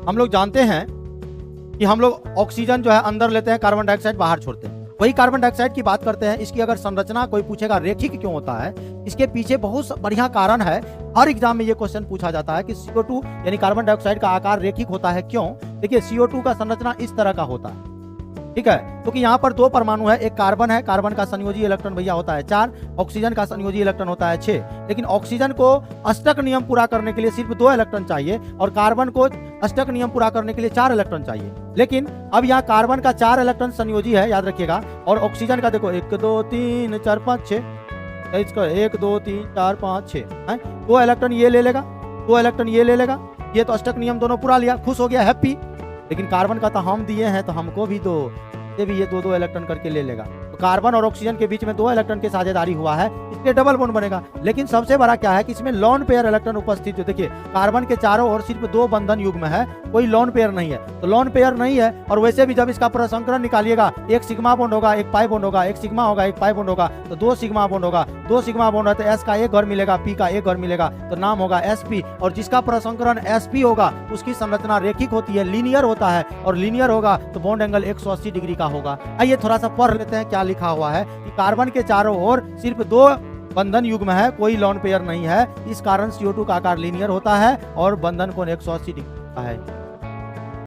हम लोग जानते हैं कि हम लोग ऑक्सीजन जो है अंदर लेते हैं, कार्बन डाइऑक्साइड बाहर छोड़ते हैं। वही कार्बन डाइऑक्साइड की बात करते हैं। इसकी अगर संरचना कोई पूछेगा रेखिक क्यों होता है, इसके पीछे बहुत बढ़िया कारण है। हर एग्जाम में ये क्वेश्चन पूछा जाता है कि CO2 यानी कार्बन डाइऑक्साइड का आकार रेखिक होता है क्यों। देखिए CO2 का संरचना इस तरह का होता है, ठीक है। क्योंकि यहाँ पर दो परमाणु है, एक कार्बन है, कार्बन का संयोजी इलेक्ट्रॉन भैया होता है 4, ऑक्सीजन का संयोजी इलेक्ट्रॉन होता है 6। लेकिन ऑक्सीजन को अष्टक नियम पूरा करने के लिए सिर्फ 2 इलेक्ट्रॉन चाहिए और कार्बन को अष्टक नियम पूरा करने के लिए 4 इलेक्ट्रॉन चाहिए। लेकिन अब यहाँ कार्बन का 4 इलेक्ट्रॉन संयोजी है, याद रखिएगा, और ऑक्सीजन का देखो 1 2 3 4 5 6, इसका 1 2 3 4 5 6 है। 2 इलेक्ट्रॉन ये ले लेगा, 2 इलेक्ट्रॉन ये ले लेगा, ये तो अष्टक नियम दोनों पूरा लिया, खुश हो गया, हैप्पी। लेकिन कार्बन का तो हम दिए हैं तो हमको भी दो, ये भी ये 2 इलेक्ट्रॉन करके ले लेगा। तो कार्बन और ऑक्सीजन के बीच में 2 इलेक्ट्रॉन की साझेदारी हुआ है, इसलिए डबल बॉन्ड बनेगा। लेकिन सबसे बड़ा क्या है कि इसमें लोन पेयर इलेक्ट्रॉन उपस्थित है। देखिए कार्बन के चारों ओर सिर्फ 2 बंधन युग्म है, कोई लोन पेयर नहीं है। तो लोन पेयर नहीं है, और वैसे भी जब इसका प्रसंकरण निकालिएगा, एक सिग्मा बॉन्ड होगा, एक पाई बॉन्ड होगा, एक सिग्मा होगा, एक पाई बॉन्ड होगा, तो 2 सिग्मा बॉन्ड होगा। 2 सिग्मा बॉन्ड है तो S का एक घर मिलेगा, P का एक घर मिलेगा, तो नाम होगा sp। और जिसका प्रसंकरण sp होगा उसकी संरचना रेखिक होती है, लीनियर होता है, और लीनियर होगा तो बॉन्ड एंगल 180 डिग्री का होगा। आइए थोड़ा सा पढ़ लेते हैं क्या लिखा हुआ है कि कार्बन के चारों ओर सिर्फ 2 बंधन युग्म है, कोई लोन पेयर नहीं है, इस कारण CO2 का आकार लीनियर होता है और बंधन कोण 180 डिग्री का है।